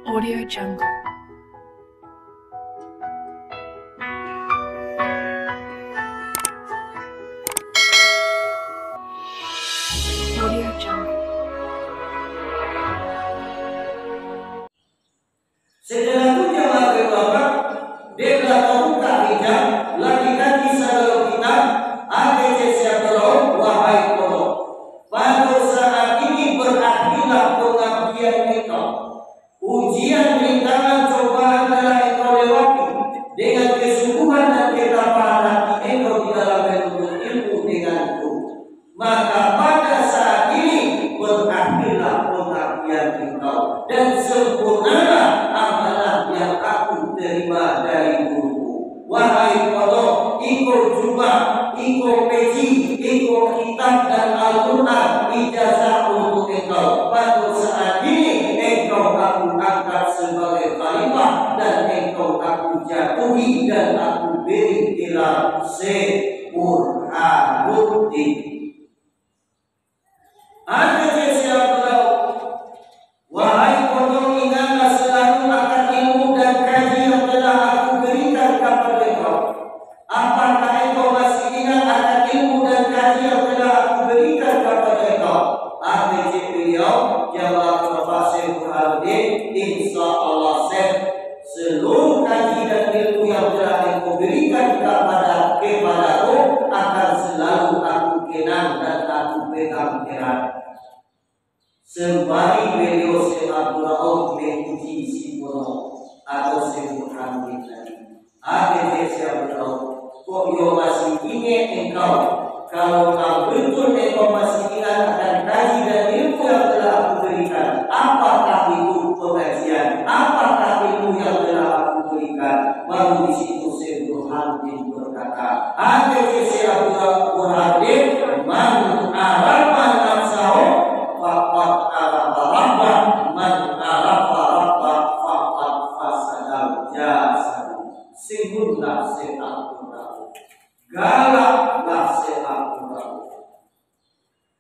Audio Jungle. Audio Jungle. Setelah itu jamaah berbapak, dia telah buka hijab, laki-laki selalu kita, ATC siapero, wahai kono. Pada saat ini berakhirlah pengabdian engkau. Ujian, rintangan, cobaan telah engkau lewati dengan kesungguhan dan ketabahan hati engkau di dalam menuntut ilmu denganku. Maka pada saat ini berakhirlah pengabdian engkau dan sempurnalah amanah yang aku terima dari guruku. Wahai kono, engkau juga, engkau peci, engkau kitab dan Al-Quran ijazah untuk engkau. Pada saat ini engkau aku angkat sebagai khalifah dan engkau aku jatuhi dan aku beri gelar Burhanuddin. Ada siapa? Wahai kono, ingatlah selalu akan ilmu dan kaji yang telah aku berikan kepada engkau. Apakah engkau masih ingat akan ilmu dan kaji yang telah aku berikan kepada engkau? ATC beliau jawab Bapak Syekh Burhanuddin, insya Allah Syekh, seluruh kaji dan ilmu yang telah engkau berikan kepadaku akan selalu aku kenang dan aku pegang erat. Sembari beliau Syekh Abdul Rauf memuji si Bono atau Syekh Burhanuddin tadi. ATC Syekh Abdul Rauf, kok yo masih ingat engkau? Kalau kau betul engkau masih ingat akan kaji dan ilmu yang telah aku berikan, apakah itu pengajian? Apakah ilmu yang telah aku berikan? Baru di situ Syekh Burhanuddin berkata, ATC Syekh Abdul Burhanuddin, man arafa nafsahu faqad arafa rabbah, man arafa rabbah faqad fasadal jasad. Singgunlah Syekh Abdul Rauf, galaklah Syekh Abdul Rauf.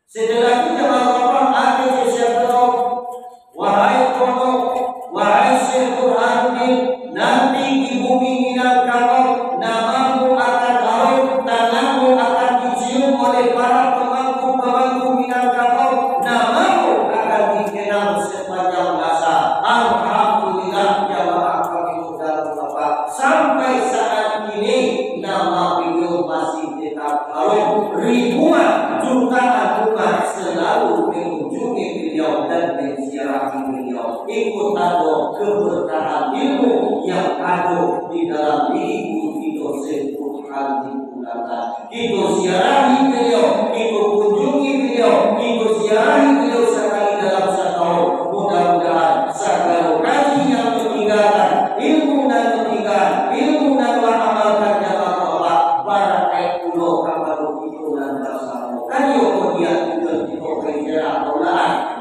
Setelah itu jamaah ATC Syekh Abdul Rauf, wahai kono, wahai Syekh Burhanuddin, nanti di bumi Minangkabau namamu akan harum, tanahmu akan dicium oleh para pemangku Minangkabau, namamu akan dikenal sepanjang masa. Alhamdulillah jamaah kami mudah Bapak, sampai saat ini nama beliau masih tetap harum. Ribuan jutaan umat selalu mengunjungi beliau dan menziarahi beliau. Ikut tahu keberkahan ilmu yang ada di dalam diri guru kita Syekh Burhanuddin Ulama. Kita ziarahi beliau, kita kunjungi beliau, kita ziarahi beliau sekali dalam setahun. Mudah-mudahan segala kaji yang meninggalkan ilmu dan meninggalkan ilmu dan beramalkan jamaah Allah barakai pulau kabar itu dan bersama. Kan yo dia itu kerja Allah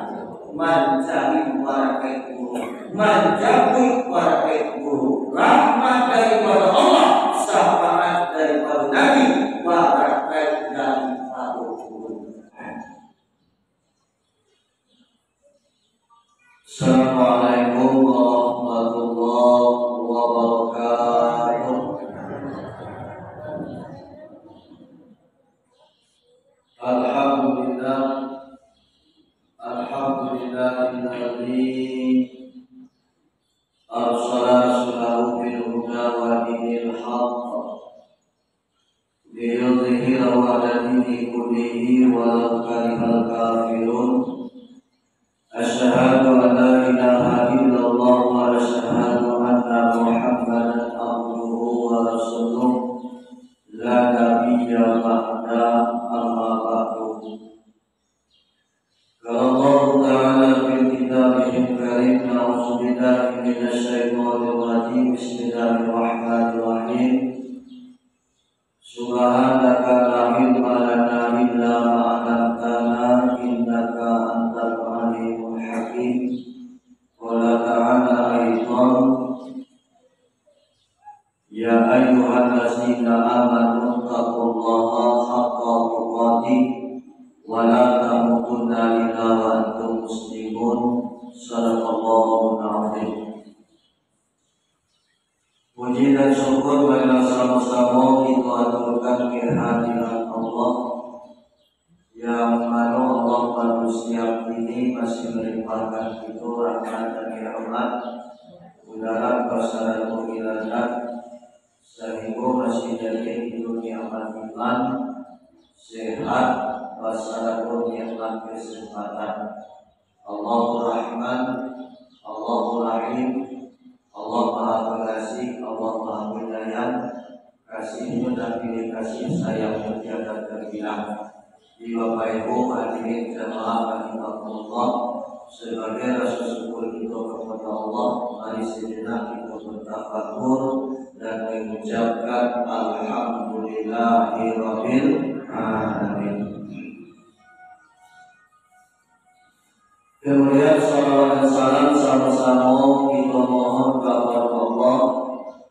mencari barakai pulau, menjauhi barakai pulau, rahmat daripada Allah, syafaat daripada Nabi, barakai daripada pulau. Assalamualaikum warahmatullahi wabarakatuh. Alhamdulillah, alhamdulillahilladzi arsala rasulahu bil huda wa dinil haqq liyudhhirahu 'ala dini kullihi walau karihal kafirun. Asyhadu an la ilaha illallah wa asyhadu anna Muhammadan abduhu wa rasuluh la nabiyya ba'da, amma ba'du. Qala Allah ta'ala fil kitabihil karim, a'udzu billahi minasy syaithanir rajim. Bismillahirrahmanirrahim. Subhanaka la ilma lana illa ma 'allamtana innaka antal alimul hakim. Qala ta'ala aidan, ya ayyuhallazina amanu taqullaha haqqa tuqatih wa la tamutunna illa wa antum muslimun. Shadaqallahul azim. Puji dan syukur marilah sama-sama kita aturkan kehadiran Allah yang mana Allah manusia ini masih melimpahkan kita rahmat dan rahmat dalam persaraan iladat sehingga masih jadi hidup nikmat iman sehat persaraan nikmat kesempatan. Allahur Rahman, Allahur Rahim, Allah Maha Pengasih, Allah Maha Penyayang, kasih-Nya dan pilih kasih sayang tiada terhilang. Di Bapak Ibu hadirin jamaah rahimakumullah, sebagai rasa syukur kita kepada Allah, mari sejenak kita bertafakur dan mengucapkan alhamdulillahirabbil alamin. Kemudian salawat dan salam sama-sama kita mohon kepada Allah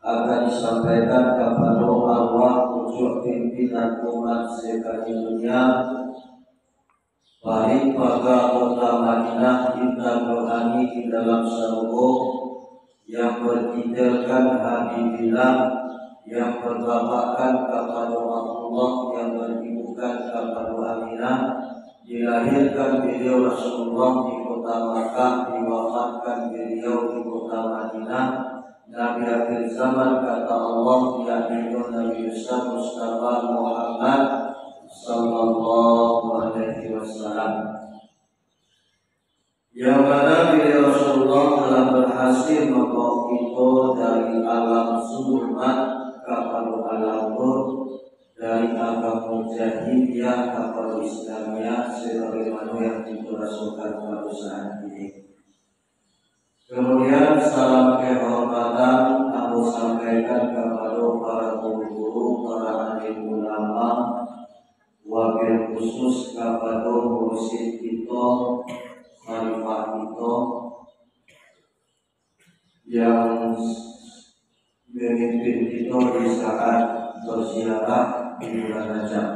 agar disampaikan kepada arwah pucuk pimpinan umat sekali dunia, baik pada kota Madinah kita rohani di dalam surga yang bertitelkan Habibillah, yang berbapakan kepada Allah, yang beribukan kepada Aminah. Dilahirkan beliau Rasulullah di kota Makkah, diwafatkan beliau di kota Madinah. Nabi akhir zaman kata Allah, yakni Nabi Mustafa Muhammad sallallahu alaihi wasallam, yang mana beliau Rasulullah telah berhasil membawa kita dari alam zulmat kepada alam nur, dari agama jahiliyah kepada Islamiyah sebagaimana yang diperasukkan pada saat ini. Kemudian salam kehormatan aku sampaikan kepada para guru, para alim ulama, wabil khusus kepada mursyid kita, khalifah kita yang memimpin kita di saat berziarah di bulan Rajab.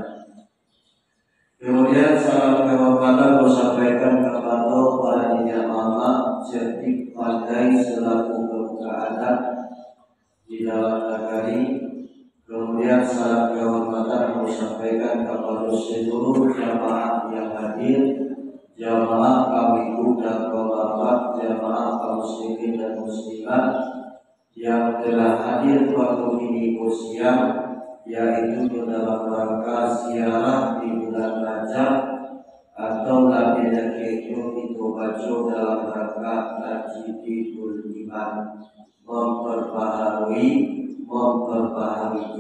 Kemudian salam kehormatan aku sampaikan kepada para jamaah cerdik pandai selaku pembuka adat di dalam negeri. Kemudian salam kehormatan aku sampaikan kepada seluruh jamaah yang hadir, jamaah kaum dan kaum bapak, jamaah kaum muslimin dan muslimat yang telah hadir pada ini siang, yaitu dalam rangka ziarah di bulan Rajab atau lebih dari itu baca dalam rangka tajdidul iman, memperbaharui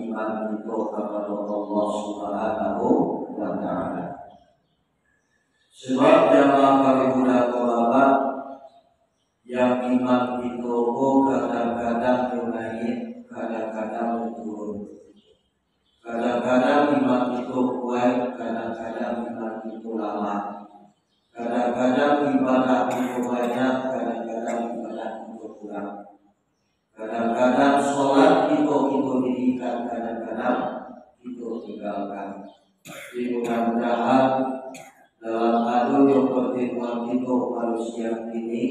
iman kita kepada Allah Subhanahu wa taala. Sebab jamaah kami dan bapak yang iman itu kadang-kadang naik, kadang-kadang turun. Kadang-kadang iman itu kuat, kadang-kadang iman itu lama. Kadang-kadang ibadah itu banyak, kadang-kadang ibadah itu kurang. Kadang-kadang sholat itu dirikan, kadang-kadang itu tinggalkan. Mudah-mudahan dalam adanya pertemuan itu manusia ini,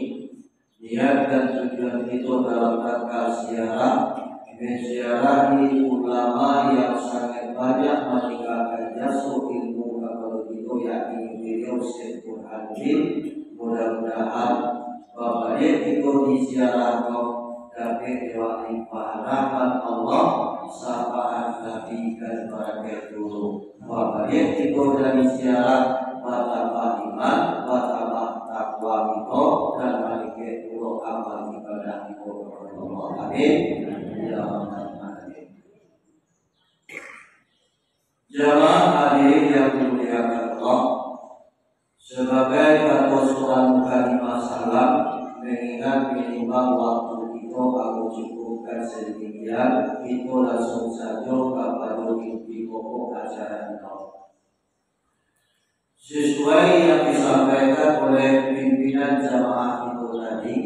niat dan tujuan itu dalam rangka ziarah, menziarahi ulama yang sangat banyak meninggalkan jasa ilmu kepada kita, yakni beliau Syekh Hakim. Mudah-mudahan bapak itu diziarahkan dapat diwakili pahala Allah, syafaat Nabi dan barakat dulu. Bapak itu dari ziarah bertambah iman, bertambah takwa kita, dan barakat dulu amal ibadah kita kepada Allah. Amin. Jamaah hadirin yang dimuliakan Allah, sebagai katosuran kalimah salam, mengingat minimal waktu kita aku cukupkan sedemikian, itu langsung saja kepada inti pokok acara kita. Sesuai yang disampaikan oleh pimpinan jamaah itu tadi,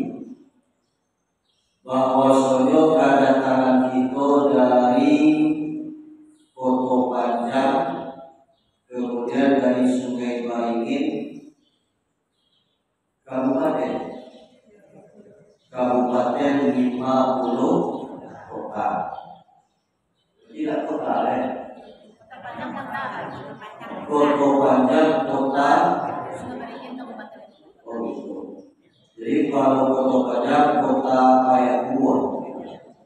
bahwa sojo kedatangan kita dari Kota Panjang, kemudian dari Sungai Baringin, Kabupaten 50 kota. kota. Tidak kota Kota Panjang kota. Oh gitu. Jadi kalau Kota Panjang kota kayak buah.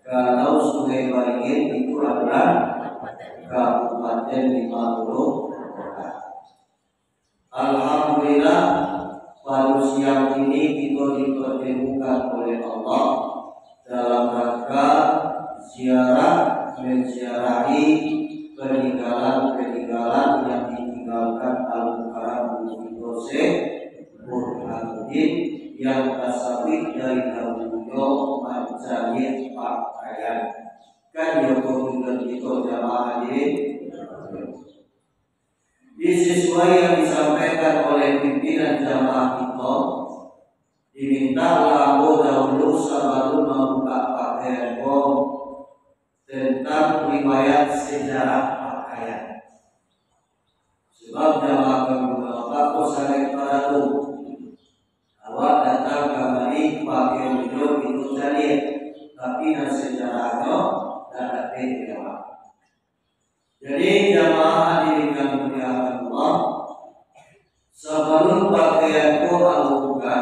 Kalau Sungai Baringin itu adalah Kabupaten 50 kota. Alhamdulillah pada siang ini kita dipertemukan oleh Allah dalam rangka ziarah menziarahi peninggalan-peninggalan yang ditinggalkan Al-Mukarram Bukitose Burhanuddin yang tasawif dari dahulu mencari pakaian. Kan dia komitmen kita jamaah hadirin. Sesuai yang disampaikan oleh pimpinan jamaah kita, diminta lalu dahulu sebelum membuka pakaian tentang riwayat sejarah pakaian. Sebab jamaah menggunakan kosanek pada itu. Awak datang kembali pakaian hidup itu jadi, tapi dan sejarahnya tidak ada. Jadi jamaah hadirin yang dimuliakan Allah, sebelum pakaian buka,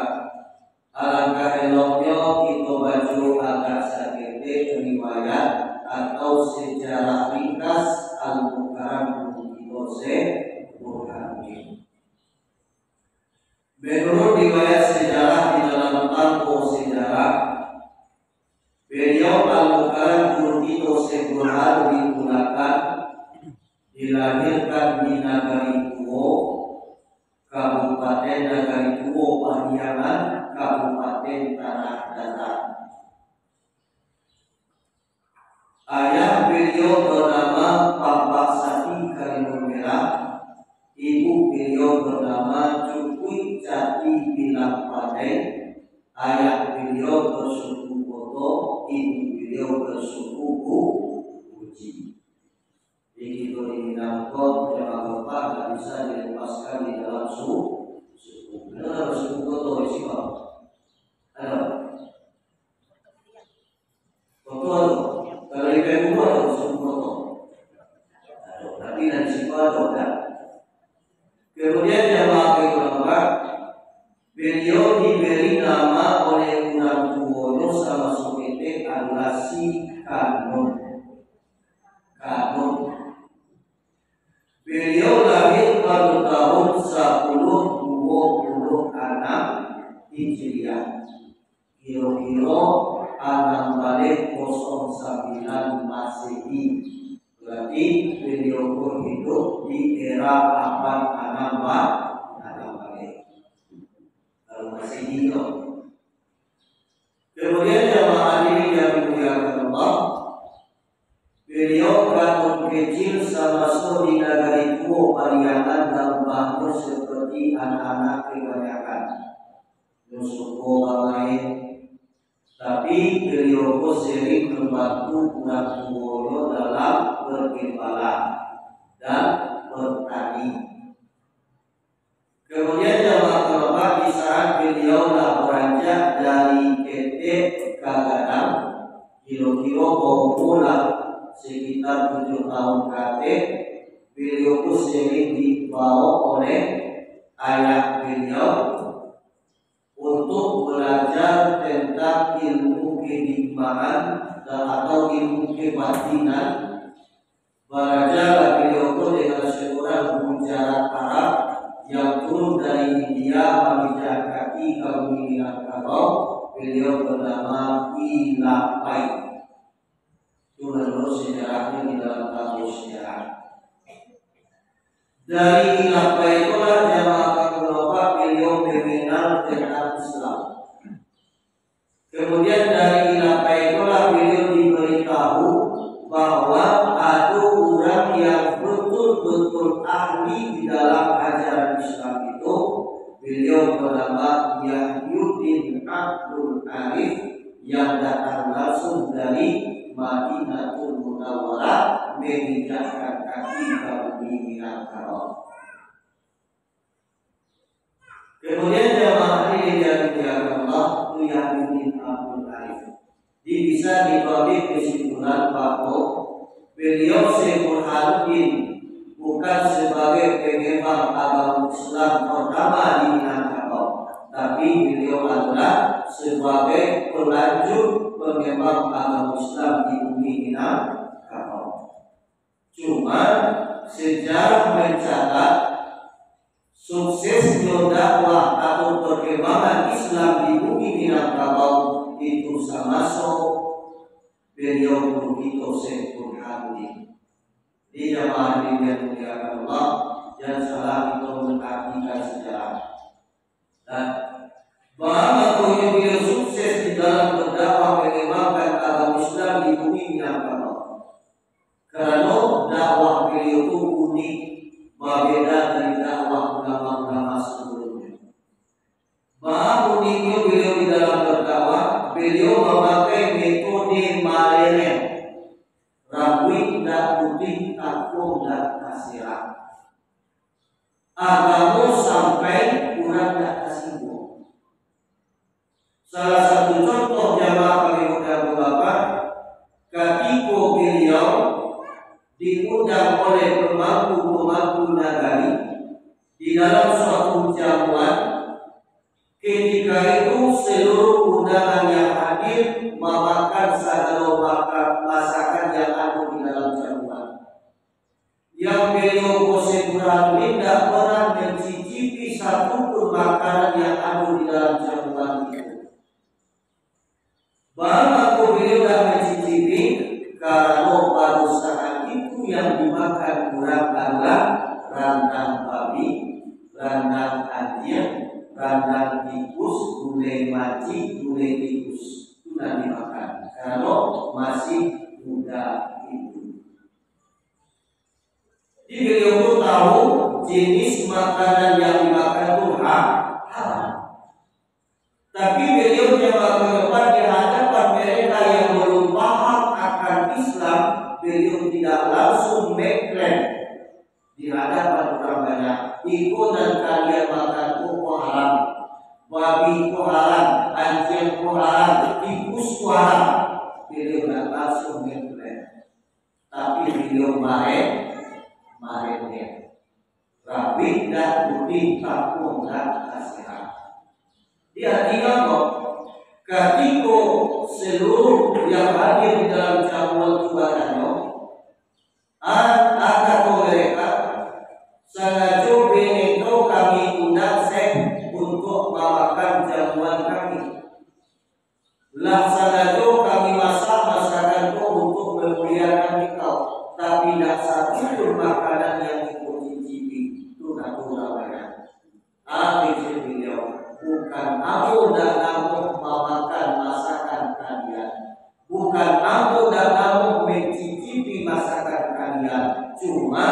alangkah eloknya kita baca agak sedikit riwayat atau sejarah ringkas Al-Mukarram Bukitose Burhanuddin. Menurut riwayat sejarah di dalam Al-Qur'an sejarah, beliau Al-Mukarram Bukitose Burhanuddin dilahirkan di Nagari Tuo, Kabupaten Nagari Tuo Pariangan, Kabupaten Tanah Datar. Ayah beliau bernama Bapak Sati Karimun Merah, ibu beliau bernama Cukui Cati Bilang Padai, ayah beliau bersuku Koto, ibu beliau bersuku Uji. Jadi kalau diminangkot jamaah bapak tidak bisa dilepaskan di dalam suku. Ada suku Koto di sini. Ada. Koto ada. Kalau di Pemuda ada suku Koto. Ada. Tapi nanti siapa ada. Kemudian jamaah bapak, beliau diberi nama oleh orang tuanya sama sukete adalah si Kanun. Beliau lahir pada tahun 1026 Hijriah. Kira-kira 1609 Masehi. Berarti beliau hidup di era abad 6 kalau Masehi itu. Kemudian jamaah hadirin yang dimuliakan Allah, beliau kanun kecil sama di Nagari Tuo Pariangan dampaknya seperti anak-anak kebanyakan Nusuko lain. Tapi beliau pun sering membantu orang tuanya dalam bergembala dan bertani. Kemudian jamaah bapak di saat beliau beranjak dari Ketek ke Gadang, kira-kira bola sekitar 7 tahun kakek, beliau pun sering dibawa oleh ayah beliau untuk belajar tentang ilmu kehidupan atau ilmu kebatinan. Belajar beliau pun dengan seorang pengajar Arab yang turun dari India menginjak kaki ke bumi Minangkabau. Beliau bernama Ilapai. Itu menurut sejarahnya di dalam kamus sejarah. Dari Ilapai itulah jamaah bapak beliau mengenal tentang Islam. Kemudian dari Ilapai itulah beliau diberitahu bahwa ada orang yang betul-betul ahli di dalam ajaran Islam itu. Beliau bernama Yahyuddin Abdul Arif yang datang langsung dari Madinatul Munawwarah menginjakkan kaki ke bumi Minangkabau. Kemudian jamaah ini yang dimuliakan Allah, Yahyuddin Abdul Arif bisa diambil kesimpulan bahwa beliau Syekh Burhanuddin bukan sebagai pengembang agama Islam pertama di Minangkabau, tapi beliau adalah sebagai pelanjut pengembang agama Islam di bumi Minangkabau. Cuma sejarah mencatat sukses dakwah atau perkembangan Islam di bumi Minangkabau itu sama beliau begitu Syekh Burhanuddin. Di jamaah ini yang muliakan Allah, dan salah itu mengartikan sejarah. Dan bahwa beliau sukses di dalam berdakwah mengembangkan agama Islam di bumi Minangkabau. Karena dakwah beliau itu unik, berbeda dari dakwah ulama-ulama sebelumnya. Bahwa uniknya beliau di dalam berdakwah, beliau memakai metode Maleren, Rawi dan putih, takut dan kasihan. Agama sampai kurang dan kasih. Salah satu contoh jamaah kami muda Bapak, ketika beliau diundang oleh pemangku nagari di dalam suatu jamuan, ketika itu seluruh undangan yang hadir memakan segala masakan yang ada di dalam jamuan. Yang beliau Syekh Burhanuddin tidak pernah mencicipi satu pun makanan yang ada di dalam jamuan itu. Bahwa beliau tidak mencicipi karena pada saat itu yang dimakan kurang adalah rendang babi, rendang anjing, rendang tikus, gulai maci, gulai tikus. Itu tidak dimakan karena masih muda itu. Jadi beliau pun tahu jenis makanan yang dimakan itu haram. Tapi beliau jangan mengepat di hadapan mereka yang belum paham akan Islam. Beliau tidak langsung mengklaim di hadapan orang banyak, ikut dan kalian makan pokok haram, babi itu haram, anjing itu haram, tikus itu haram. Beliau tidak langsung mengklaim, tapi beliau marah rapi dan putih, takut dan kasihan. Dia tinggal kok ketika seluruh yang hadir di dalam jamuan tubahannya akan mereka sengaja ingin kami undang Syekh untuk makan jamuan kami. Sengaja kami masak masakan untuk memuliakan engkau, tapi tidak satu pun makanan yang ikut cicipi. Itu tak banyak. Akhirnya beliau, bukan aku dan aku memakan masakan kalian, bukan aku dan aku mencicipi masakan kalian, cuma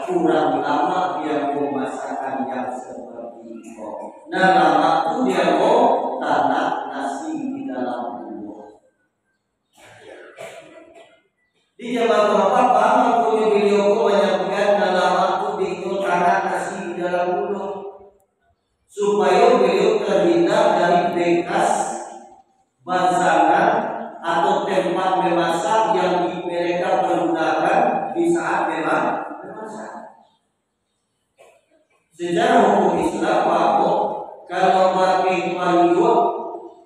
kurang lama dia mau masakan yang seperti itu. Nah, lama itu dia mau tanah nasi di dalam bumbu. Di zaman Bapak punya beliau menyampaikan dalam waktu diikut tanah nasi di dalam bumbu, supaya beliau terhindar dari bekas bansangan atau tempat memasak yang mereka pergunakan di saat memasak. Sejarah hukum Islam bahwa kalau pakai hidup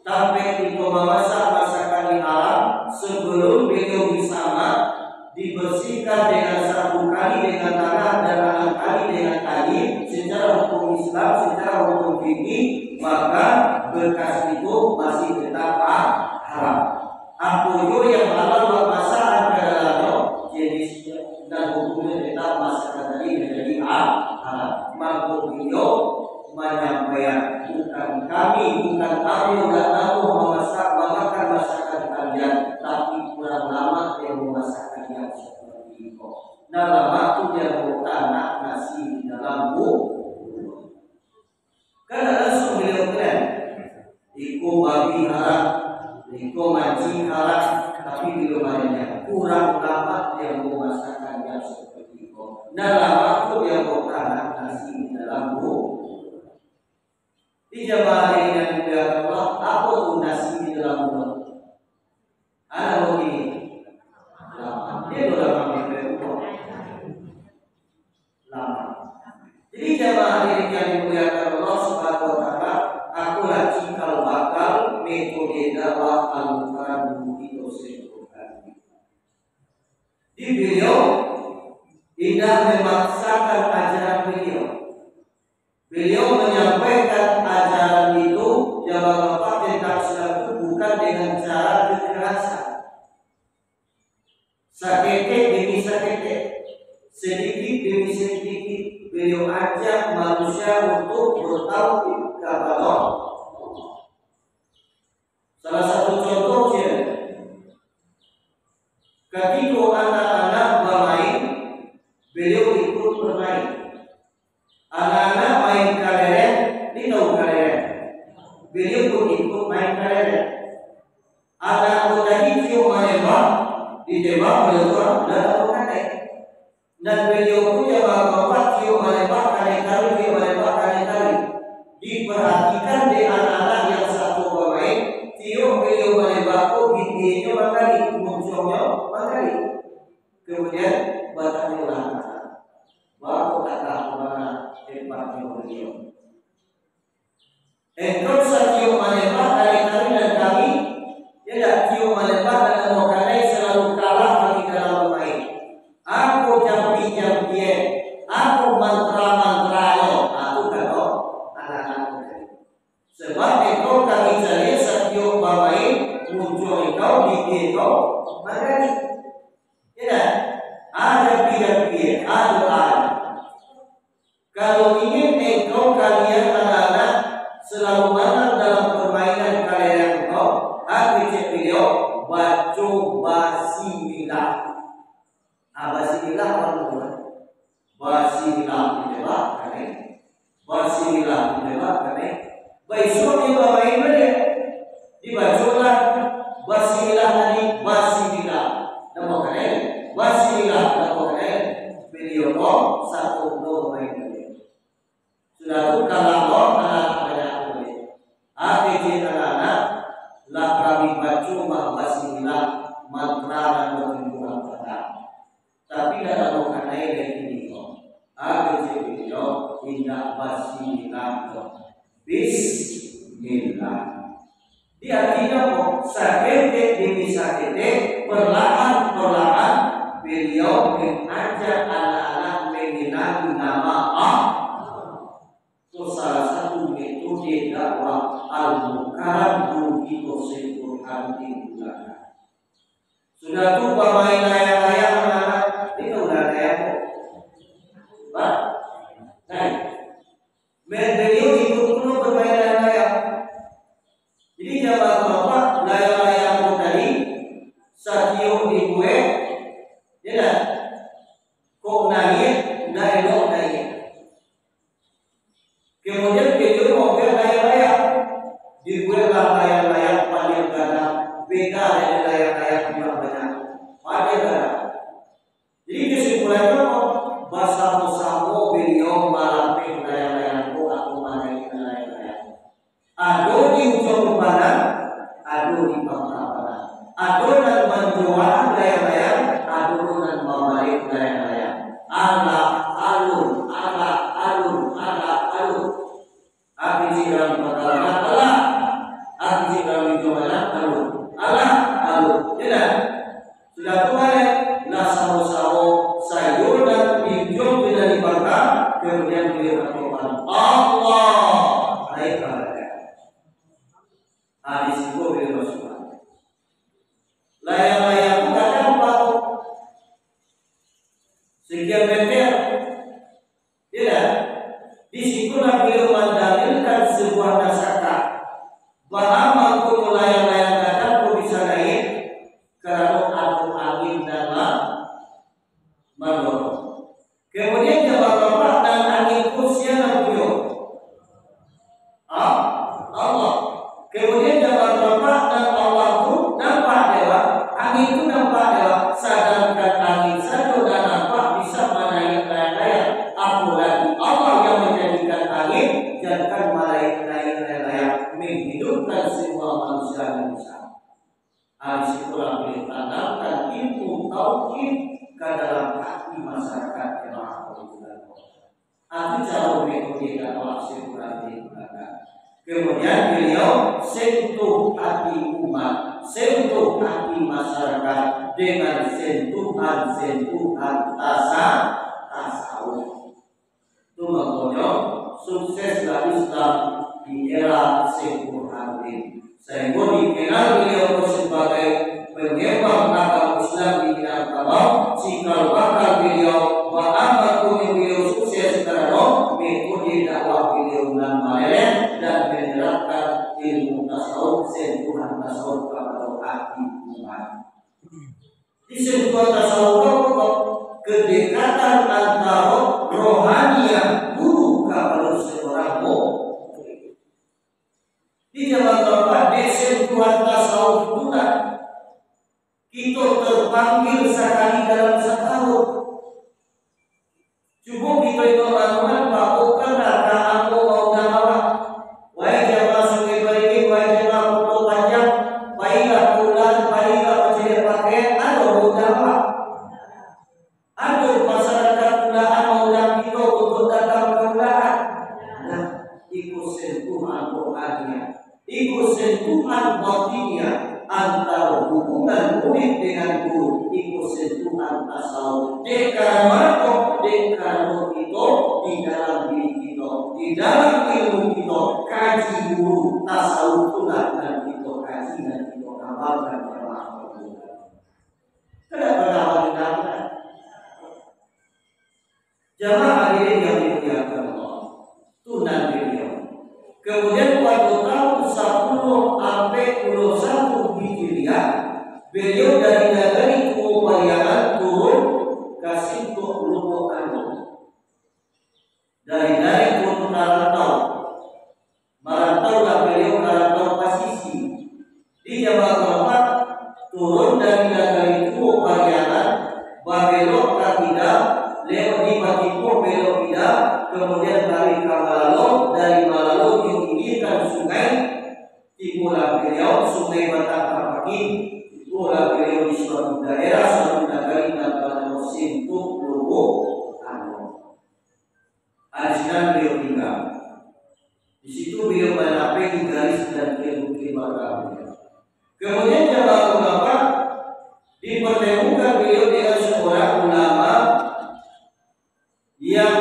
sampai itu memasak masakan yang haram, sebelum beliau bersama dibersihkan dengan satu kali dengan tanah dan enam kali dengan kain. Secara hukum Islam, secara hukum fikih, maka bekas itu masih tetap haram. Apa yang halal masakan dalamnya jenisnya dan hukumnya tetap masakan tadi menjadi haram. Maka beliau menyampaikan, bukan kami, bukan kamu dan aku memakan masakan kalian, tapi kurang lama yang memasakkan yang seperti itu. Dalam waktu dia bertanah nasi di dalam bumbu. Karena langsung beliau keren, iko babi haram, iko mancing haram, tapi beliau banyak kurang lama dia memasakkan yang seperti itu. Dalam waktu dia bertanah nasi di dalam bumbu. Di jamaah ini yang Allah, apa tuh nasi di dalam bumbu? metode dakwah Al-Quran itu sempurna. Di beliau tidak memaksakan ajaran beliau. Beliau menyampaikan ajaran itu yang Bapak tentang Islam itu bukan dengan cara kekerasan. Sakete demi sakete, sedikit demi sedikit beliau ajak manusia untuk bertauhid kepada Allah. Salah satu contohnya, ketika anak-anak bermain, beliau ikut bermain. Anak-anak main kaleret, ini tahu kaleret. Beliau pun ikut main kaleret. Anak tadi cium menembak, ditembak beliau dan tahu kaleret. Dan beliau pun jawab bapak cium menembak kali-kali, cium menembak kali-kali. Diperhatikan di anak-anak yang satu bermain, cium beliau menembak giginya makali, munculnya makali. Kemudian bertanya ulang. Baru kata mana tempatnya beliau. Engkau cium menembak kali-kali dan kami tidak cium menembak dan emokanai selalu kalah kami dalam bermain. Aku jampi-jampian, aku mantra-mantra aku kata anak-anak. Sebab engkau kami saya setiap bermain muncul engkau di engkau makani. Tidak ada jampi-jampian, ada. Kalau ingin engkau kalian anak-anak selalu menang dalam permainan kalian engkau, aku cek beliau baca basimilah. Basimilah apa bukan? Basimilah ditembak kan? Basimilah ditembak kan? Besok dia bermain mana? Dibacalah basimilah tadi basimilah. Nama kan? Basimilah nama kan? Beliau kau satu dua bermain. Sudah tu kalau anak banyak boleh. Hati anak lah kami baca bahasimilah mantra dan berkumpulan kata. Tapi dalam mengenai ini kau, hati video tidak basimilah Bismillah. Di artinya kok sakit demi sakit perlahan-perlahan beliau mengajak anak-anak mengenal nama Allah. Itu salah satu metode dakwah Al-Quran itu sempurna digunakan. Sudah tuh bermain layang-layang anak-anak itu udah layang kok. Pak, nah, beliau ikut dulu bermain layang-layang. Jadi jawab bapak layang-layang tadi satiup di kue, ya kok naik, udah elok naik. Kemudian beliau mau layang-layang, dibuatlah layang-layang paling gadang, beda dari layang-layang yang banyak. Paling gadang. Jadi kesimpulannya bersama-sama beliau malapin layang-layang itu aku manain layang-layang. Ado di ujung pandang, ado di bangka pandang. Ado dan menjual layang-layang, ado dan membalik layang-layang. Allah alun, Allah alun, Allah alun. Aku jika perkara Allah, aku jika menjualnya alun, Allah alun. Tidak, sudah kemarin lah sama-sama sayur dan hijau tidak dibakar, kemudian beliau berkata Allah, baik Allah. Hadis itu beliau bersuara. Layang-layang kadang batu sekian meter, tidak. Disitulah beliau mendalilkan sebuah naskah bahwa layang-layang kadang kau bisa naik karena adu angin dan mendorong. Kemudian jawab bapak dan angin kursia dan beliau Allah. Kemudian jawab bapak dan Allah itu nampak dewa, angin itu nampak dewa. Sedangkan angin saja dan nampak bisa menaik layang-layang. Apalagi Allah yang menjadikan angin, jadikan layang-layang menghidupkan semua manusia Indonesia. Hadis itulah beliau tanamkan ilmu tauhid ke dalam hati masyarakat jemaah Al-Quran. Itu cara metode dakwah sempurna digunakan. Kemudian beliau sentuh hati umat, sentuh hati masyarakat dengan sentuhan-sentuhan tasawuf. Itu makanya sukseslah Islam di era Syekh Burhanuddin. Sehingga dikenal beliau sebagai penyembah agama Islam di Minangkabau. Cikal bakal beliau wa'amakum beliau sukses karena metode dakwah beliau dengan maleren dan menerapkan ilmu tasawuf, sentuhan tasawuf kepada hati umat. Di sentuhan tasawuf kedekatan antara rohaniah guru kepada seorang murid. Di zaman Bapak di sentuhan tasawuf pula kita terpanggil sekali dalam setahun. Cuba kita itu lakukan bahkan ada aku mau awak. Wahai jamaah sungai berikin, wahai jamaah foto panjang, baiklah bulan, baiklah mencari pakaian, ada mau awak. Ada masyarakat kulaan mau kita untuk datang ke kulaan. Nah, ikut sentuhan rohaninya, ikut sentuhan batinnya. Antara hubungan murid dengan guru ikut sentuhan tasawuf. Karena kita di dalam diri kita, di dalam ilmu kita kaji guru tasawuf itulah dan kita kaji dan kita amalkan jamaah. Tidak pernah mendengar. Jamaah hadirin yang dimuliakan Allah, tunan beliau. Kemudian pada tahun 10 sampai 21 Hijriah, beliau dari negeri Kumayan turun ke Sintuk Lubuk Anu. Dari turun merantaulah beliau merantau Pasisi. Di Jawa Barat turun dari negeri Kumayan, belok ke Tidal, lewat di Batipo belok Tidal, kemudian dari Malalo, dari Malalo diinginkan sungai timulah beliau sungai Batang Kapaki, timulah beliau di suatu daerah suatu negeri namanya Sintuk Lubuk Anu. Ajinan beliau tinggal. Di situ beliau menapi garis dan ilmu-ilmu beliau. Kemudian jamaah ulama dipertemukan beliau dengan seorang ulama yang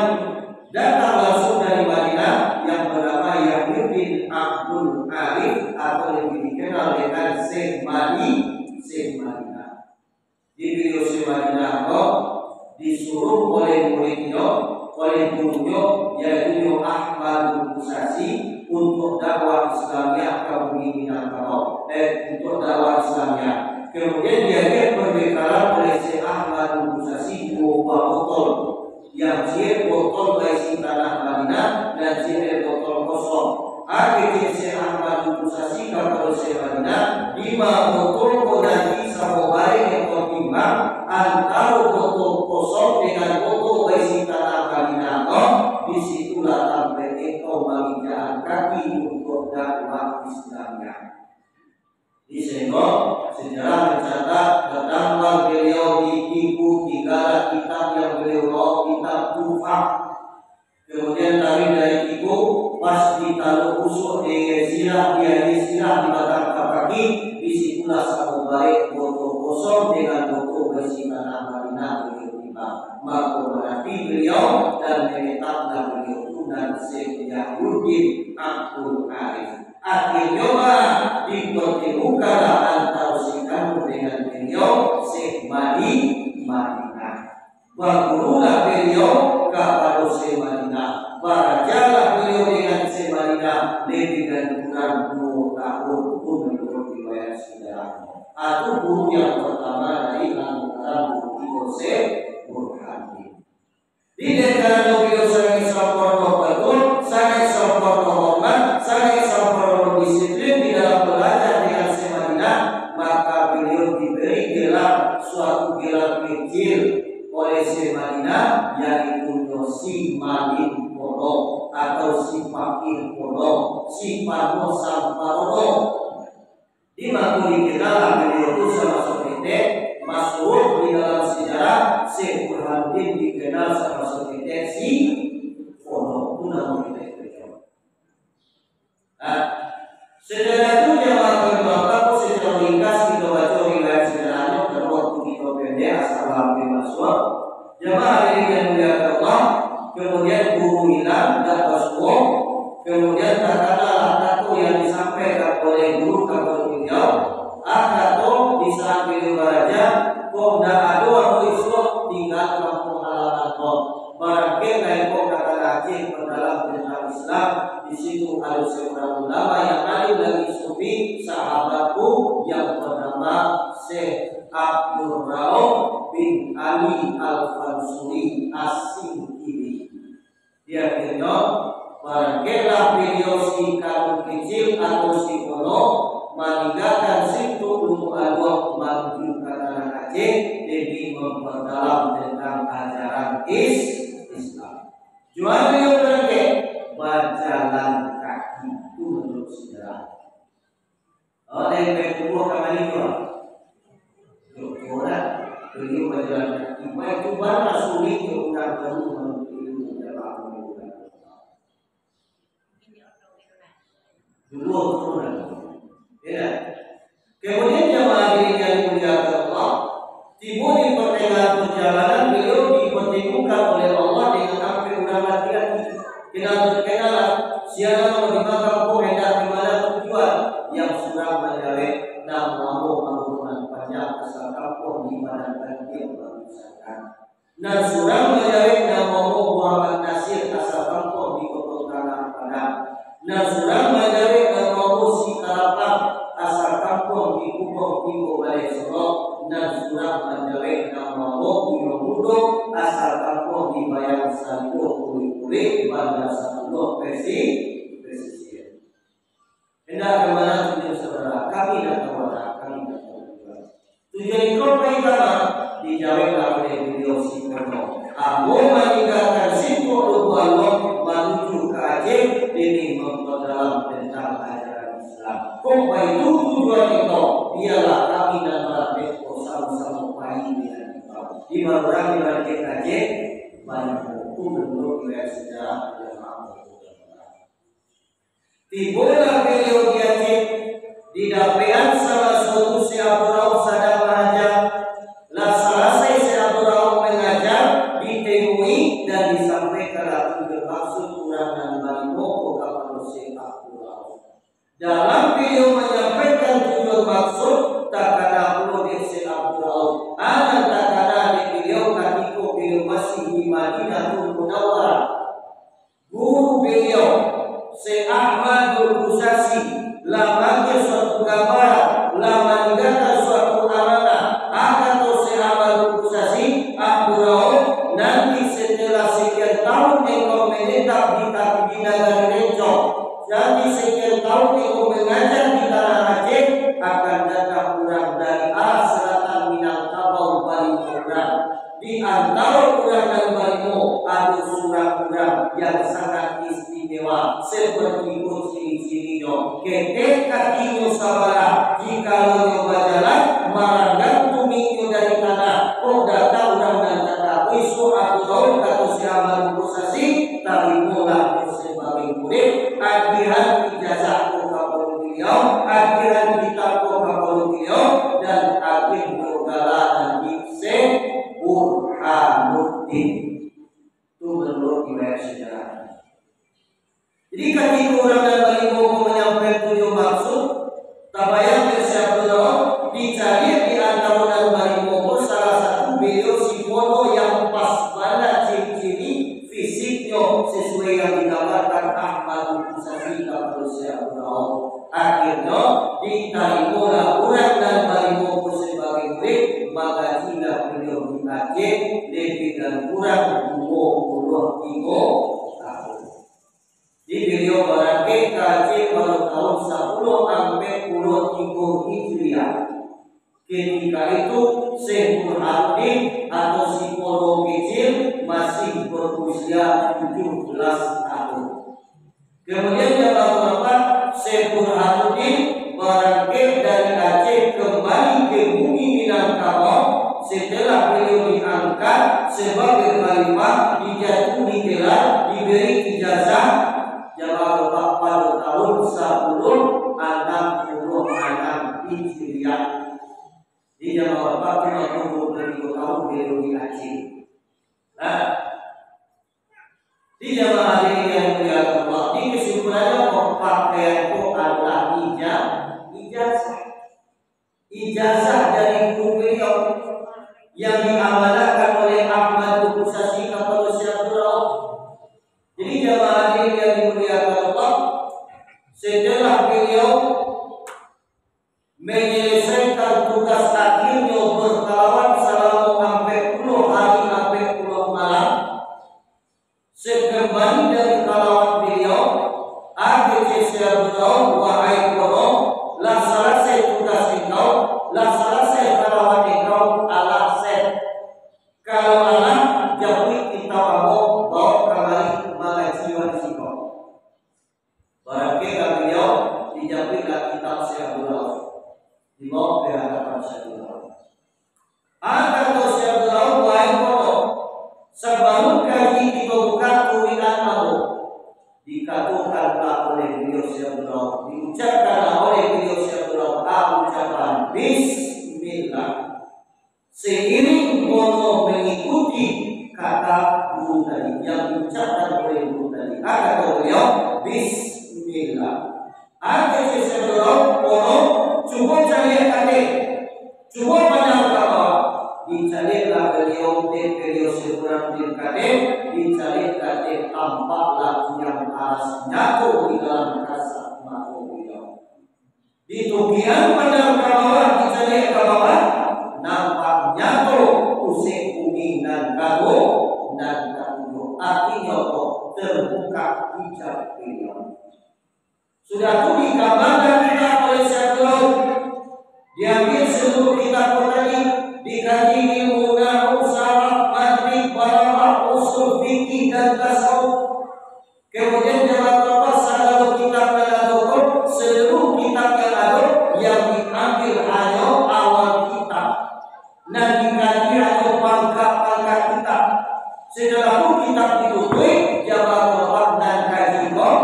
datang langsung dari Madinah yang bernama Yahya bin Abdul Arif atau lebih dikenal dengan Syekh Madinah. Di beliau Syekh Madinah disuruh oleh muridnya, oleh gurunya yaitu Ahmad Musasi untuk dakwah Islamiyah kaum Minangkabau, untuk dakwah Islamiyah. Kemudian dia berbekalan oleh Syekh Ahmad Musasi 2 botol. Yang dia botol berisi tanah Madinah dan dia botol kosong. Akhirnya Syekh Ahmad Musasi kepada Syekh Madinah 5 botol nanti sama baik yang tertimbang antara botol kosong dengan botol berisi tanah Madinah. Disitulah sampai engkau menginjakan kaki untuk dakwah Islamnya. Di sehingga sejarah mencatat tentang beliau ditipu 3 kitab yang beliau bawa, kitab Tufah. Kemudian dari tipu pas ditaruh usuk di sirah di batang kaki, disitulah sama baik botol kosong dengan botol berisi tanah Madinah beliau tiba. Maka berarti beliau dan menetapkan beliau tunan Syekh Yahya Abdul Arif. Akhirnya dipertemukanlah antara si kamu dengan beliau Syekh Madinah. Bergurulah beliau kepada Syekh Madinah. Berajalah beliau dengan Syekh Madinah lebih dan kurang 2 tahun pun menurut riwayat sejarah. Atau guru yang pertama dari antara guru Syekh Burhanuddin. Di negara beliau sangat sempurna betul, sangat sempurna hormat, sangat sempurna disiplin di dalam belajar dengan Syekh Madinah. Maka beliau diberi gelar, suatu gelar kecil oleh Syekh Madinah, yaitu si Malim Podo atau si Fakir Podo, si Parno Samparono. Di mana dikenal beliau itu sama seperti masuk di dalam sejarah Syekh Burhanuddin dikenal sama seperti si Podo. Itu nama kita. masuk. Jemaah ini yang mulia Allah, kemudian guru hilang, tidak masuk. Kemudian katakanlah tato yang disampaikan oleh guru kepada beliau, tato di saat beliau beraja, kok tidak ada orang Islam tinggal kampung halaman kok. Barangkali kok kata lagi dalam tentang Islam, di situ ada seorang ulama yang ada lagi sufi sahabatku yang bernama Syekh Abdul Rauf bin Ali Al-Fansuri As-Singkiri. Dia bilang barangkali beliau si kalung kecil atau si kono meninggalkan situ untuk Allah maju ke tanah Aceh demi memperdalam tentang ajaran Islam. Jual beliau berarti berjalan kaki itu menurut sejarah. Oleh kedua kembali orang beliau berjalan kaki. Itu baru sulit untuk baru menuju dalam dulu turun. Ya. Kemudian jemaah ini yang dimuliakan Allah, tiba di pertengahan perjalanan beliau dipertemukan oleh Allah dengan sampai orang laki-laki. Kenal siapa menerima kampung hendak di mana tujuan yang surang menjawab dan mau menggunakan panjang asal kampung di mana dia berusaha. Dan surang menjawab dan mau Muhammad Nasir asal kampung di kota Tanah Padang. Dan surang menjawab dan mau si Kalapang asal kampung di Kubur Timur Balai Solo. Dan surang menjawab dan mau Gunung Budo asal kampung di Bayang Salido Kulit Bandar Salido Pesisir. Hendak kemana tujuan saudara? Kami nak kemana? Kami nak kemana? Tujuan itu pertama dijawab oleh beliau si Kono. Aku meninggalkan situ lupa Allah menuju ke Aceh demi memperdalam tentang ajaran Islam. Kok itu tujuan itu? Biarlah kami dan para pekor sama-sama pahit dengan kita. Di baruran di Aceh banyak itu menurut riwayat sejarah yang mampu. Tibalah beliau di Aceh didapean salah satu Syekh sadang mengajar. Lah selesai Syekh mengajar ditemui dan disampaikan maksud kurang dan balimo kepada Syekh Abdul. Dalam beliau menyampaikan tujuan maksud tak ada perlu di Syekh Abdul. Ada tak ada di beliau ketika beliau masih di Madinatul Munawwarah. Guru beliau Syekh Ahmadul Kusasi lamanya suatu gambaran lamanya suatu amanah akan Syekh Ahmadul Kusasi Abdul nanti setelah sekian tahun engkau menetap di negara Rencong, jadi sekian tahun engkau mengajar di tanah Aceh, akan datang orang dari arah selatan Minangkabau Bali Program. Di antara orang dan Balimo ada surah-surah yang sangat istimewa seperti ciri-cirinya. Ketika kakinya sabara, jika lo berjalan marangkan tuminyo dari tanah. Kok datang orang dan kata isu atau kata siapa prosesi tarimulah sebagai murid agihan ijazah kapal beliau, agihan kitab kapal beliau dan agih bergala dan Syekh Burhanuddin. Itu menurut riwayat sejarah. Jadi ketika orang dan Balimo menyampaikan tujuan maksud, tabayang bersyabdullah dicari di antara dan Balimo salah satu beliau si foto yang pas pada ciri-ciri fisiknya sesuai yang digambarkan Ahmad Kusasi kepada Syabdullah. Akhirnya diterima orang dan Balimo sebagai murid, maka tidak beliau di Aceh lebih dan kurang 23 tahun. Di beliau berangkat ke Aceh pada tahun 10 sampai 23 Hijriah. Ketika itu Syekh Burhanuddin atau si pondok kecil masih berusia 17 tahun. Kemudian jemaah Syekh Burhanuddin berangkat dari Aceh kembali ke bumi Minangkabau setelah beliau diangkat sebagai khalifah, dijatuhi gelar, diberi ijazah jabal pada tahun 1066 Hijriah. Di zaman Bapak cuma tunggu beliau tahu beliau di Aceh. Nah, di zaman hari ini yang mulia Allah, di kesimpulannya pakaian itu adalah ijazah. Ijazah dari guru beliau yang diamanahkan oleh Ahmad Busasi kepada Syaikhullah. Jadi jamaah hadirin yang dimuliakan Allah, setelah beliau menyelesaikan tugas akhirnya berkawan selama 40 hari 40 malam, sekembali dari kalauan beliau, akhirnya Syaikhullah wahai koro, lah selesai tugas engkau, lah selesai kalauan engkau, Allah set. Kalau Allah jauhi kita bawa kembali mengaji wajibat. Barangkali beliau dijauhilah kitab Syaikhullah dibawa ke hadapan Syaikhullah. Akan Syaikhullah wahai koro, sebelum kaji kita buka tulisan aku, dikatakanlah oleh beliau Syaikhullah, diucapkanlah oleh beliau Syaikhullah ucapan Bismillah. Seiring mono mengikuti kata guru tadi yang diucapkan oleh guru tadi, kata beliau Bismillah. Ada Syaikhullah mono cuba cari kate, cuba pandang kabar. Dicarilah beliau beliau Syaikhullah di kate, dicari kate tampaklah yang aras nyatu di dalam rasa mata beliau. Di tukian pandang kabar, dicari kabar, nampak nyatu usik kuning dan kado dan kado. Artinya kok terbuka hijab beliau. Sudah itu dikabarkan kita oleh Syaikhullah, diambil seluruh kitab tadi, dikaji ilmu nahwu, saraf, mantiq, balaghah, usul fikih dan tasawuf. Kemudian jawab bapak salah kitab yang ada, seluruh kitab yang ada yang diambil hanya awal kitab. Dan dikaji hanya pangkat-pangkat kitab. Setelah itu kitab ditutup, jawab bapak dan kaji kok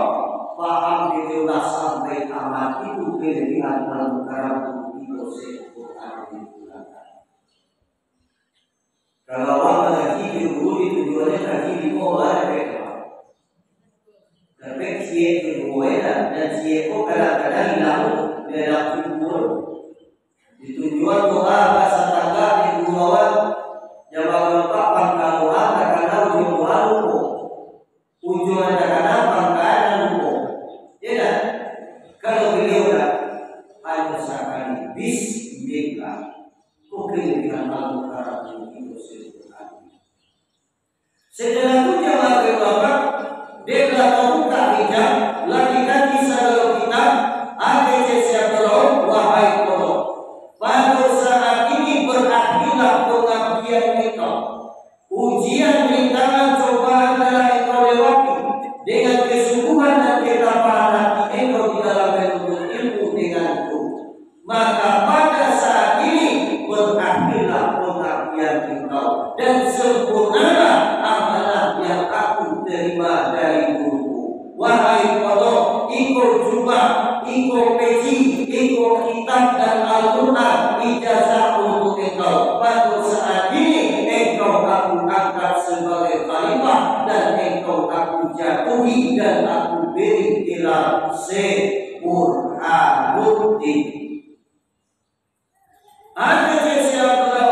paham dirilah sampai tamat itu kelebihan dalam karang di dosen Quran digunakan. Kalau orang mengaji di guru tujuannya kaji di bawah mereka. Tapi cie kedua dan cie kok kadang-kadang hilang dalam kubur. Di tujuan doa bahasa tangga di gunawan jawab bapak pangkaluan kadang-kadang ujung lupa. Ujung kadang-kadang pangkalan lupa. Ya, kalau beliau dah hanya sekali Bismillah, kelebihan Al-Quran itu sederhana. Setelah itu jamaah bapak, dia telah membuka hijab, lagi kaji saudara kita, ATC Syaikhullah wahai koro. Pada saat ini berakhirlah pengabdian engkau. Ujian rintangan cobaan telah engkau lewati dengan kesungguhan dan ketabahan hati engkau di dalam menuntut ilmu denganku. Maka pada saat ini berakhirlah pengabdian engkau dan sempurnalah amanah yang aku terima dari guruku. Wahai koro, engkau jumpa, engkau peci, engkau kitab dan Al-Quran ijazah untuk engkau. Pada saat ini engkau aku angkat sebagai khalifah dan engkau aku jatuhi dan aku beri gelar Burhanuddin. Ada Syaikhullah,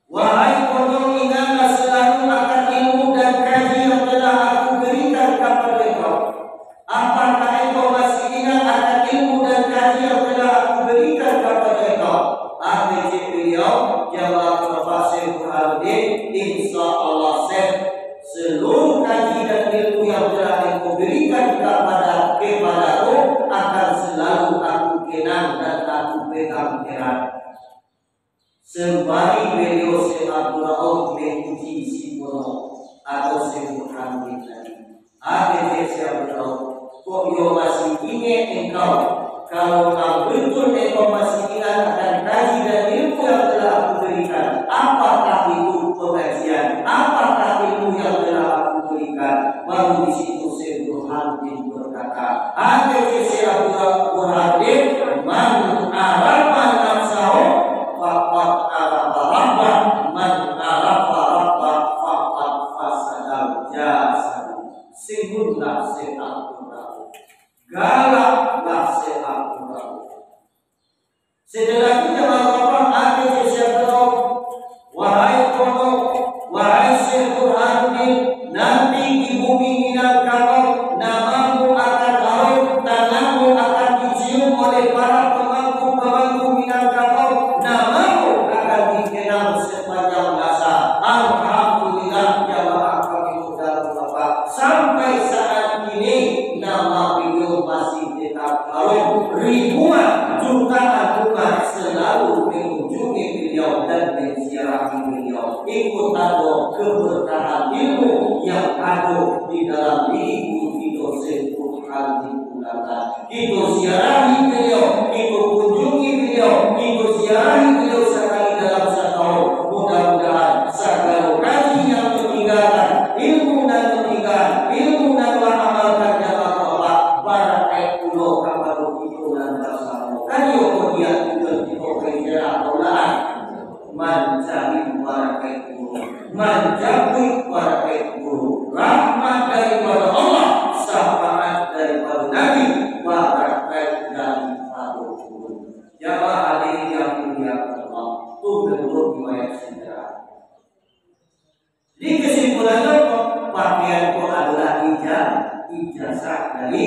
wahai koro, ingatlah selalu akan ilmu dan kaji yang telah aku berikan kepada engkau. Apakah engkau masih ingat akan ilmu dan kaji yang telah aku berikan kepada engkau? ATC beliau jawab Bapak Burhanuddin, insya Allah seluruh kaji dan ilmu yang telah engkau berikan kepadaku akan selalu aku kenang dan aku pegang erat. Sembari beliau Syekh Abdullah menguji si Bono atau Syekh Burhanuddin tadi. Akhirnya Syekh Abdullah, kok yo masih ingat engkau? Kalau kau betul engkau masih ingat akan kaji dan ilmu yang telah aku berikan, apakah itu pengajian? Apakah ilmu yang telah aku berikan? Baru di situ Syekh Burhanuddin berkata, akhirnya Syekh Abdullah Burhanuddin, man arafa nafsahu fa Setelah itu jemaah ada siapa wahai kono, wahai Syekh Burhanuddin, nanti di bumi Minangkabau namamu akan harum, tanahmu akan dicium oleh para pemangku-pemangku Minangkabau, namamu akan dikenal sepanjang masa. Alhamdulillah jamaah kami saudara Bapak, sampai saat ini nama beliau masih tetap harum. Ribuan jutaan umat selalu mengunjungi beliau dan menziarahi beliau. Ikut tahu keberkahan ilmu yang ada di dalam diri guru kita Syekh Burhanuddin Ulama. Kita ziarahi beliau, kita kunjungi beliau, kita ziarahi beliau sekali dalam setahun. Mudah-mudahan segala kaji yang meninggalkan ilmu dan meninggalkan ilmu dan mengamalkan jamaah Allah barakai pulau kapal itu dan bersama. Kan yo dia juga di kerja Allah mencari barakai pulau, menjauhi barakai pulau, rahmat daripada Allah, syafaat daripada Nabi, barakai daripada pulau. Jamaah hadirin yang dimuliakan Allah, tunggu riwayat sejarah. Di kesimpulannya pakaian itu adalah ijazah dari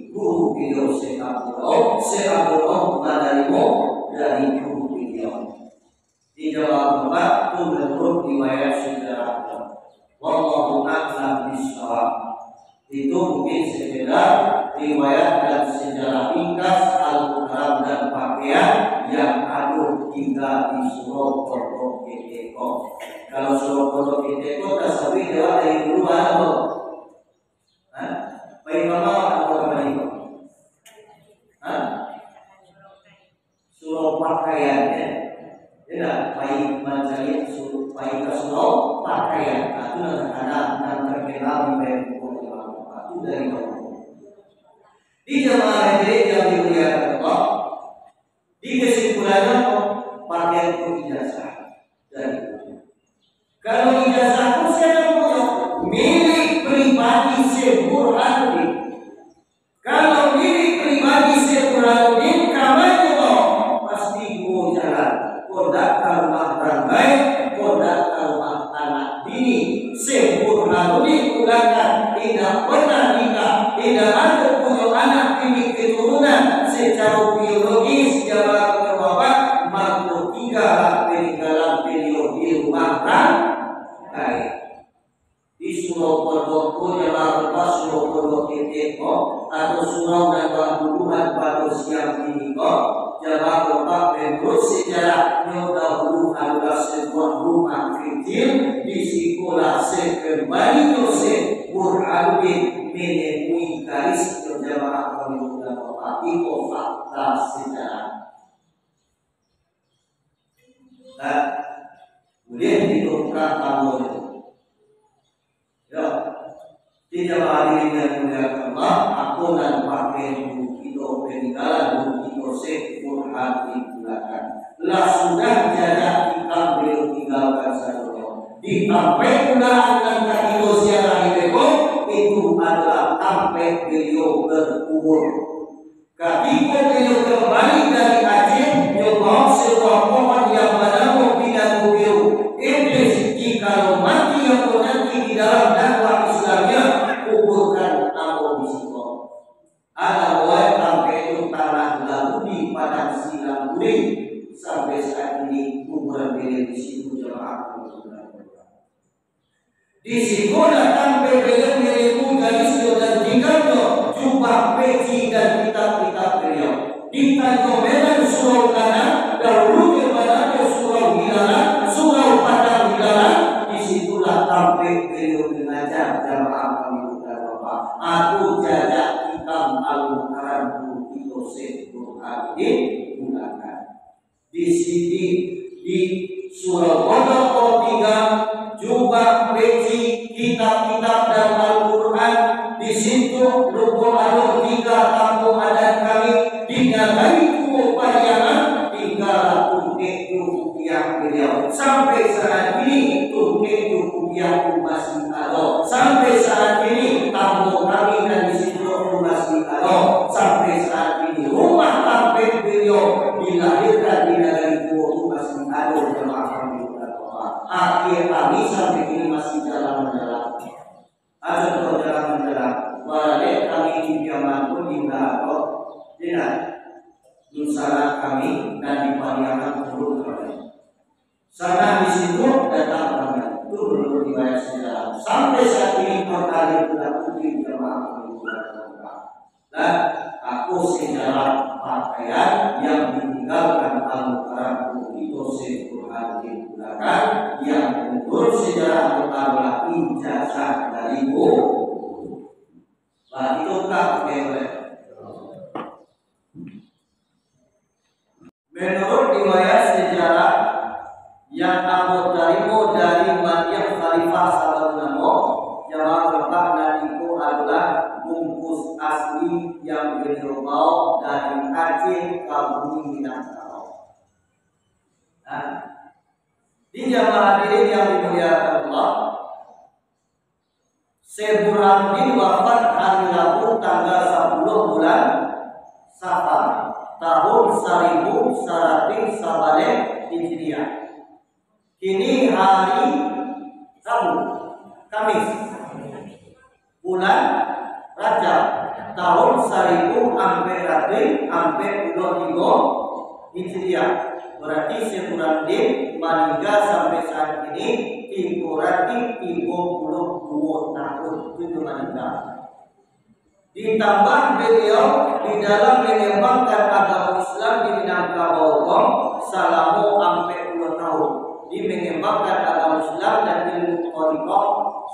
guru beliau Syekh Abdul Madarimo dari guru beliau. Di dalam tempat tunggu riwayat sejarah. Wallahu a'lam bishawab. Itu mungkin sekedar riwayat dan sejarah ringkas Al-Quran dan pakaian yang ada tinggal di Surau Pondok Keteko. Kalau Surau Pondok Keteko tasawuf jawab dari dulu apa? Baik mama atau kembali? Surau pakaian ya. Tidak, baik mencari baik ke surau pakaian. Itu anak terkenal di Bengkulu. Itu dari dulu. Di jamaah hadirin yang dimuliakan Allah, di kesimpulannya pakaian itu ijazah dari kalau ijazah itu saya punya milik pribadi Syekh Burhanuddin. Kalau milik pribadi Syekh Burhanuddin, kamu pasti mau jalan. Kodak rumah baik, kodak rumah anak bini. Syekh Burhanuddin ulangkan tidak pernah nikah, tidak ada punya anak bini keturunan secara biologis jawab bapak makhluk tiga peninggalan beliau di rumah baik. Di Surau Pondok jamaah Surau Pondok Keteko atau surau dan hubungan pada siang ini jamaah bapak menurut sejarah dahulu adalah sebuah rumah kecil di sekolah sekembali Syekh Burhanuddin menemui garis jamaah kami dan bapak itu fakta sejarah. Nah, kemudian ditemukan tahun itu. Ya, tidak ada yang muliakan Allah, aku dan pakai buku itu peninggalan buku itu Syekh Burhanuddin belakang. Lah sudah jarak kita beliau tinggalkan saja. Ditampai pula dengan itu siapa itu adalah sampai beliau berkubur. Ketika beliau kembali dari Aceh, membawa sebuah pohon yang menanggung bidang beliau. Iblis jika mati yang nanti di dalam dakwah Islamnya, kuburkan aku di situ. Ada buat sampai itu tanah lalu di padang silang guling sampai saat ini kuburan beliau di situ jemaah. Di situ datang beliau menemui garis dan tinggalnya jubah peci dan kitab-kitab beliau. Di Tanjung Medan Surau Kanan, dahulu kepada Surau Hilalan, Surau Padang Hilalan. Disitulah sampai beliau mengajar jamaah kami dan bapak. Aku jajak kitab Al-Quran itu Syekh Burhanuddin gunakan. Di sini di Surau Pondok 3 jubah peci kitab-kitab dan Al-Quran. Di situ lupa ada 3 kampung adat kami dinyatakan upayaan 300 rupiah beliau. Sampai saat ini rupiah masih ada. Sampai saat ini kampung kami dan di situ masih ada. Sampai saat ini rumah kampung beliau dilahirkan jemaah kami berdoa. Akhir kami sampai kini masih jalan mendalam. Ada jalan mendalam. Walaupun kami di zaman pun hingga atau tidak nusana kami dan dipanjangkan turun kami. Sana di situ datang kami itu belum dibayar sejarah. Sampai saat ini perkali berlaku di jemaah kami berdoa. Dan aku sejarah pakaian yang ditinggalkan Al-Quran itu Al-Quran digunakan yang menurut sejarah adalah ijazah dari guru. Nah, itu tak boleh. Menurut riwayat sejarah yang Abu Tarimu dari Madinah Khalifah Sallallahu jamaah lepas dan itu adalah bungkus asli yang beliau bawa dari Aceh ke Bumi Minangkabau. Nah, di jamaah hadirin yang dimuliakan Allah, Syekh Burhanuddin wafat hari Rabu tanggal 10 bulan Safar tahun 1100 Hijriah. Kini hari Rabu, Kamis, bulan Rajab tahun 1423 Hijriah. Berarti Syekh Burhanuddin meninggal sampai saat ini berarti 32 tahun itu meninggal. Ditambah beliau di dalam mengembangkan agama Islam di Minangkabau selama 40 tahun. Di mengembangkan agama Islam dan ilmu thariqah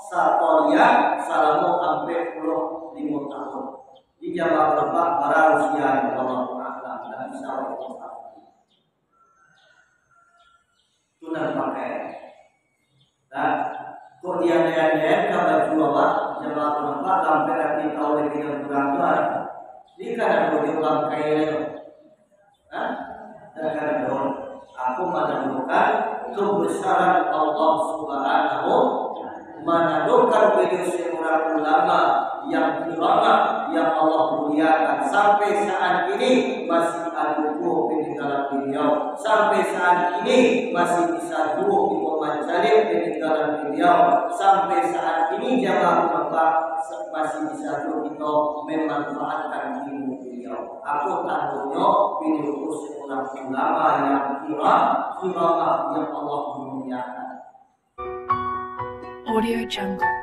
Satoriyah selama 45 tahun. Di jamaah berapa para usia yang Allah Taala dan insyaallah tunan pakai. Nah, kok dia kabar juawa jemaah nampak sampai nanti tahu lebih dan kurang tuan. Ini kan aku diulang kaya itu. Nah, dan karena aku menemukan kebesaran Allah Subhanahu menadukan beliau seorang ulama yang ulama yang Allah muliakan sampai saat ini masih ada peninggalan beliau, sampai saat ini masih bisa dua memanjali peninggalan beliau, sampai saat ini jamaah Bapak masih bisa dua kita memanfaatkan ilmu beliau. Aku tahunya beliau seorang ulama yang kiramah yang Allah muliakan. Audio Jungle.